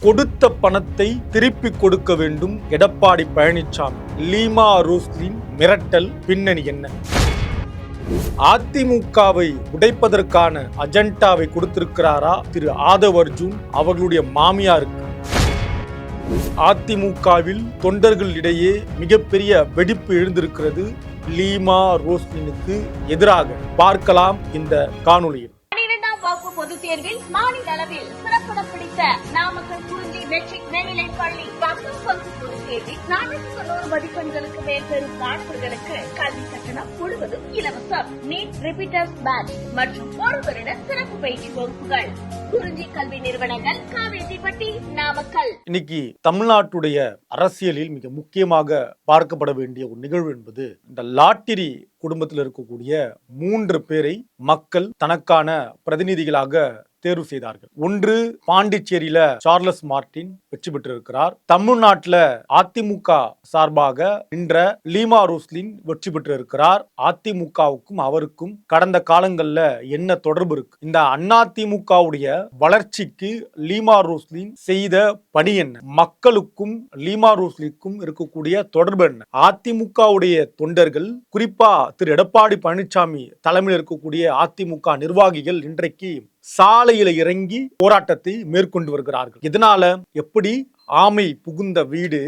கொடுத்த பணத்தை திருப்பி கொடுக்க வேண்டும் எடப்பாடி பழனிசாமி. லீமா ரோஸ்லின் மிரட்டல் பின்னணி என்ன? அதிமுகவை உடைப்பதற்கான அஜெண்டாவை கொடுத்திருக்கிறாரா திரு ஆதவ் அர்ஜுன் அவர்களுடைய மாமியாருக்கு? அதிமுகவில் தொண்டர்களிடையே மிகப்பெரிய வெடிப்பு எழுந்திருக்கிறது லீமா ரோஸ்லினுக்கு எதிராக. பார்க்கலாம் இந்த காணொளியில். பொதுத் தேர்வில் மாநில அளவில் சிறப்பிடம் பிடித்த நாமக்கல் குறிஞ்சி மெட்ரிக் மேல்நிலைப் பள்ளி 10 பொதுத் தேர்வில் 490 மதிப்பெண்களுக்கு மேல் பெறும் மாணவர்களுக்கு கல்வி கட்டணம் முழுவதும் இலவசம். நீட் ரிப்பீட்டர்ஸ் பேட்ச் மற்றும் ஒரு வருட சிறப்பு பயிற்சி வகுப்புகள். குறிஞ்சி கல்வி நிறுவனங்கள், காவேரிப்பட்டி, நாமக்கல். இன்னைக்கு தமிழ்நாட்டுடைய அரசியலில் மிக முக்கியமாக பார்க்கப்பட வேண்டிய ஒரு நிகழ்வு என்பது இந்த லாட்டரி குடும்பத்தில் இருக்கக்கூடிய 3 பேரை மக்கள் தனக்கான பிரதிநிதிகளாக தேர்வு செய்தார்கள். ஒன்று, பாண்டிச்சேரியில சார்லஸ் மார்டின் வெற்றி பெற்றிருக்கிறார். தமிழ்நாட்டில் அதிமுக சார்பாக நின்ற லீமா ரோஸ்லின் வெற்றி பெற்றிருக்கிறார். அதிமுகவுக்கும் அவருக்கும் கடந்த காலங்கள்ல என்ன தொடர்பு இருக்கு? இந்த அதிமுகவுடைய வளர்ச்சிக்கு லீமா ரோஸ்லின் செய்த பணி என்ன? மக்களுக்கும் லீமா ரோஸ்லினுக்கும் இருக்கக்கூடிய தொடர்பு என்ன? அதிமுகவுடைய தொண்டர்கள், குறிப்பா திரு எடப்பாடி பழனிசாமி தலைமையில் இருக்கக்கூடிய அதிமுக நிர்வாகிகள் இன்றைக்கு சாலையில இறங்கி போராட்டத்தை மேற்கொண்டு வருகிறார்கள். இதனால எப்படி ஆமை புகுந்த வீடு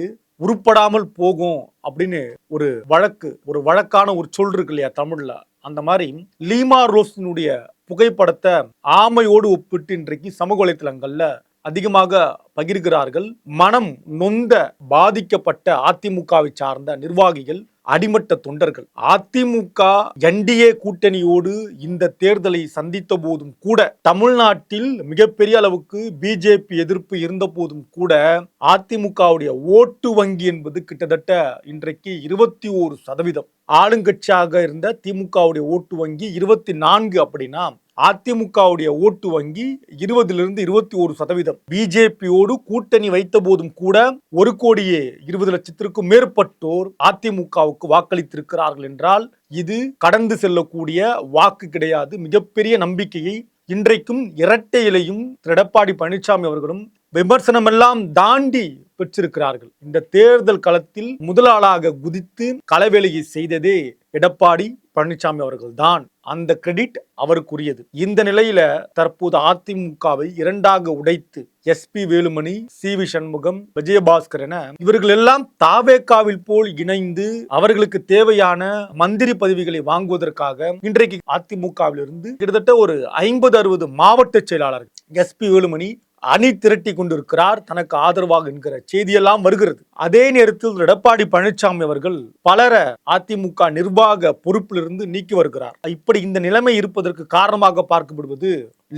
உருப்படாமல் போகும் அப்படின்னு ஒரு வழக்கான ஒரு சொல் இருக்கு இல்லையா தமிழ்ல, அந்த மாதிரி லீமா ரோஸ்லினுடைய புகைப்படத்தை ஆமையோடு ஒப்பிட்டு இன்றைக்கு சமூக வலைத்தளங்கள்ல அதிகமாக பகிர்கிறார்கள். மனம் நொந்த பாதிக்கப்பட்ட அதிமுகவை சார்ந்த நிர்வாகிகள், அடிமட்ட தொண்டர்கள். அதிமுக என்டிஏ கூட்டணியோடு இந்த தேர்தலை சந்தித்த போதும் கூட, தமிழ்நாட்டில் மிகப்பெரிய அளவுக்கு பிஜேபி எதிர்ப்பு இருந்த போதும் கூட, அதிமுகவுடைய ஓட்டு வங்கி என்பது கிட்டத்தட்ட இன்றைக்கு 21%. ஆளுங்கட்சியாக இருந்த திமுகவுடைய ஓட்டு வங்கி 24. அப்படின்னா அதிமுகவுடைய ஓட்டு வங்கி 20லிருந்து 21%. பிஜேபியோடு கூட்டணி வைத்த போதும் கூட 1,20,00,000 மேற்பட்டோர் அதிமுகவுக்கு வாக்களித்திருக்கிறார்கள் என்றால் இது கடந்து செல்லக்கூடிய வாக்கு கிடையாது. மிகப்பெரிய நம்பிக்கையை இன்றைக்கும் இரட்டை இலையும் எடப்பாடி பழனிசாமி அவர்களும் விமர்சனமெல்லாம் தாண்டி பெற்றிருக்கிறார்கள். இந்த தேர்தல் களத்தில் முதலாளாக குதித்து களவேலையை செய்ததே எடப்பாடி பழனிசாமி அவர்கள் தான். அந்த கிரெடிட் அவருக்குரியது. இந்த நிலையில தற்போது அதிமுகவை 2ஆக உடைத்து எஸ்பி வேலுமணி, சி.வி. சண்முகம், விஜயபாஸ்கர் என இவர்கள் எல்லாம் தாவேகாவில் போல் இணைந்து அவர்களுக்கு தேவையான மந்திரி பதவிகளை வாங்குவதற்காக இன்றைக்கு அதிமுகவிலிருந்து கிட்டத்தட்ட ஒரு 50-60 மாவட்ட செயலாளர்கள் எஸ்பி வேலுமணி அணி திரட்டி கொண்டிருக்கிறார், தனக்கு ஆதரவாக என்கிற செய்தியெல்லாம் வருகிறது. அதே நேரத்தில் எடப்பாடி பழனிசாமி அவர்கள் பலர அதிமுக நிர்வாக பொறுப்பிலிருந்து நீக்கி வருகிறார். இப்படி இந்த நிலைமை இருப்பதற்கு காரணமாக பார்க்கப்படுவது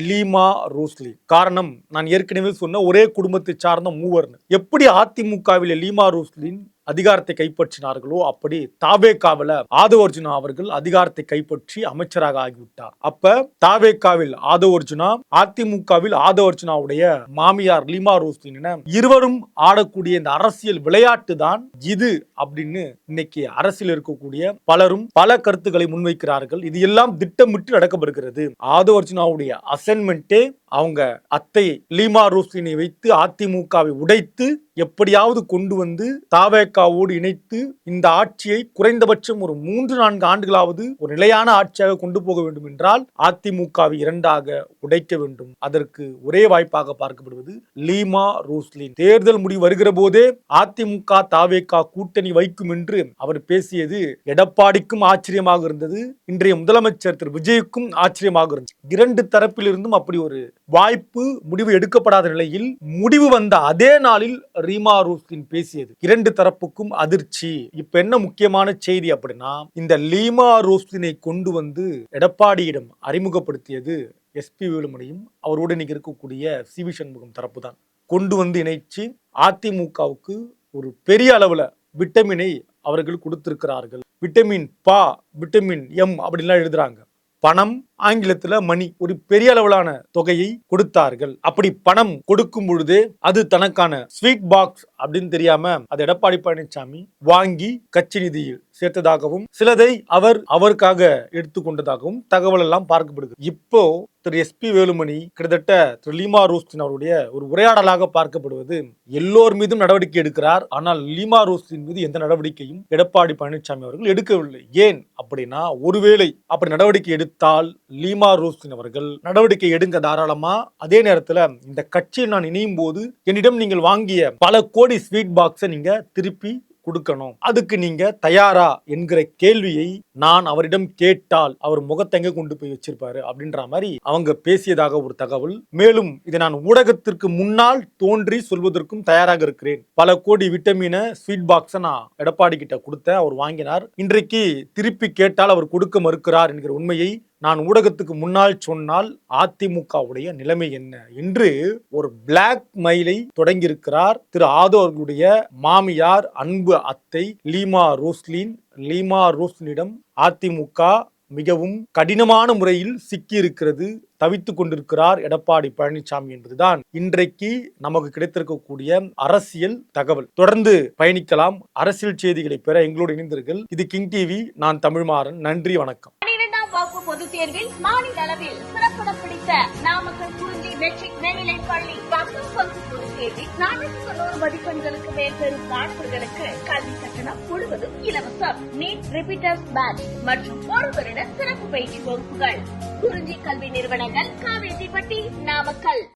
லீமா ரோஸ்லின். காரணம், நான் ஏற்கனவே சொன்ன ஒரே குடும்பத்தை சார்ந்த மூவர். எப்படி அதிமுகவில் லீமா ரோஸ்லின் அதிகாரத்தை கைப்பற்றினார்களோ அப்படி தாவேகாவில ஆதவ் அர்ஜுனா அவர்கள் அதிகாரத்தை கைப்பற்றி அமைச்சராக ஆகிவிட்டார். அப்ப தாவேகாவில் ஆதவ் அர்ஜுனா, அதிமுகவில் ஆதவ் அர்ஜுனாவுடைய மாமியார் லீமா ரோஸ்லின் என இருவரும் ஆடக்கூடிய இந்த அரசியல் விளையாட்டு தான் இது அப்படின்னு இன்னைக்கு அரசியல் இருக்கக்கூடிய பலரும் பல கருத்துக்களை முன்வைக்கிறார்கள். இது எல்லாம் திட்டமிட்டு நடக்கப்படுகிறது. ஆதவ் அர்ஜுனாவுடைய அசைன்மெண்டே அவங்க அத்தை லீமா ரோஸ்லினை வைத்து அதிமுகவை உடைத்து எப்படியாவது கொண்டு வந்து தாவேகாவோடு இணைத்து இந்த ஆட்சியை குறைந்தபட்சம் ஒரு 3-4 ஆண்டுகளாவது ஒரு நிலையான ஆட்சியாக கொண்டு போக வேண்டும் என்றால் அதிமுகவை 2ஆக உடைக்க வேண்டும். அதற்கு ஒரே வாய்ப்பாக பார்க்கப்படுவது லீமா ரோஸ்லின். தேர்தல் முடிவு வருகிற போதே அதிமுக தாவேகா கூட்டணி வைக்கும் என்று அவர் பேசியது எடப்பாடிக்கும் ஆச்சரியமாக இருந்தது. இன்றைய முதலமைச்சர் திரு விஜய்க்கும் ஆச்சரியமாக இருந்தது. 2 தரப்பிலிருந்தும் அப்படி ஒரு வாய்ப்பு முடிவு எடுக்கப்படாத நிலையில் முடிவு வந்த அதே நாளில் லீமா ரோஸ்லின் பேசியது 2 தரப்புக்கும் அதிர்ச்சி. இப்ப என்ன முக்கியமான செய்தி அப்படின்னா, இந்த லீமா ரோஸ்லினை கொண்டு வந்து எடப்பாடியிடம் அறிமுகப்படுத்தியது எஸ்பி வேலுமணியும் அவரோடு இன்னைக்கு இருக்கக்கூடிய சி.வி. சண்முகம் தரப்பு தான். கொண்டு வந்து இணைச்சு அதிமுகவுக்கு ஒரு பெரிய அளவுல விட்டமினை அவர்கள் கொடுத்திருக்கிறார்கள். விட்டமின் பா, விட்டமின் எம் அப்படின்லாம் எழுதுறாங்க. பணம், ஆங்கிலத்துல மணி, ஒரு பெரிய அளவிலான தொகையை கொடுத்தார்கள். அப்படி பணம் கொடுக்கும் பொழுது அது தனக்கான ஸ்வீட் பாக்ஸ் அப்படின்னு தெரியாம அது எடப்பாடி பழனிசாமி வாங்கி கட்சி நிதியில் சேர்த்ததாகவும் சிலதை அவருக்காக எடுத்துக்கொண்டதாகவும் தகவல் எல்லாம் பார்க்கப்படுது. இப்போ திரு SP வேலுமணி கிட்டத்தட்ட திரு லீமா ரோஸ்லின் அவருடைய ஒரு உரையாடலாக பார்க்கப்படுவது எல்லோர் மீதும் நடவடிக்கை எடுக்கிறார். ஆனால் லீமா ரோஸ்லின் மீது எந்த நடவடிக்கையும் எடப்பாடி பழனிசாமி அவர்கள் எடுக்கவில்லை. ஏன் அப்படின்னா, ஒருவேளை அப்படி நடவடிக்கை எடுத்தால் லீமா ரோஸ்லின் அவர்கள் நடவடிக்கை எடுங்க தாராளமா, அதே நேரத்துல இந்த கட்சியில் நான் இணையும் போது என்னிடம் நீங்கள் வாங்கிய பல கோடி ஸ்வீட் பாக்ஸை நீங்க திருப்பி கொடுக்கணும், அதுக்கு நீங்க தயாரா என்கிற கேள்வியை நான் அவரிடம் கேட்டால் அவர் முகத்தை எங்க கொண்டு போய் வச்சிருப்பாரு அப்படின்ற மாதிரி அவங்க பேசியதாக ஒரு தகவல். மேலும் இதை நான் ஊடகத்திற்கு முன்னால் தோன்றி சொல்வதற்கும் தயாராக இருக்கிறேன். பல கோடி விட்டமின ஸ்வீட் பாக்ஸை நான் எடப்பாடி கிட்ட கொடுத்தேன், அவர் வாங்கினார். இன்றைக்கு திருப்பி கேட்டால் அவர் கொடுக்க மறுக்கிறார் என்கிற உண்மையை நான் ஊடகத்துக்கு முன்னால் சொன்னால் அதிமுகவுடைய நிலைமை என்ன என்று ஒரு பிளாக் மெயிலை தொடங்கியிருக்கிறார் திரு ஆதோ அவர்களுடைய மாமியார் அன்பு அத்தை லீமா ரோஸ்லின். லீமா ரோஸ்லினிடம் அதிமுக மிகவும் கடினமான முறையில் சிக்கி இருக்கிறது, தவித்துக் கொண்டிருக்கிறார் எடப்பாடி பழனிசாமி என்பதுதான் இன்றைக்கு நமக்கு கிடைத்திருக்கக்கூடிய அரசியல் தகவல். தொடர்ந்து பயணிக்கலாம். அரசியல் செய்திகளை பெற எங்களோடு இணைந்தீர்கள். இது கிங் டிவி. நான் தமிழ்மாறன். நன்றி, வணக்கம். பொதுத் தேர்வில் மாநில அளவில் சிறப்பிடம் பிடித்த நாமக்கல் குறிஞ்சி மெட்ரிக் மேல்நிலைப் பள்ளி 10 பொதுத் தேர்வில் 490 மதிப்பெண்களுக்கு மேல் பெறும் மாணவர்களுக்கு கல்வி கட்டணம் முழுவதும் இலவசம். நீட் ரிப்பீட்டர்ஸ் பேட்ச் மற்றும் 1 வருட சிறப்பு பயிற்சி வகுப்புகள். குறிஞ்சி கல்வி நிறுவனங்கள், காவேரிப்பட்டி, நாமக்கல்.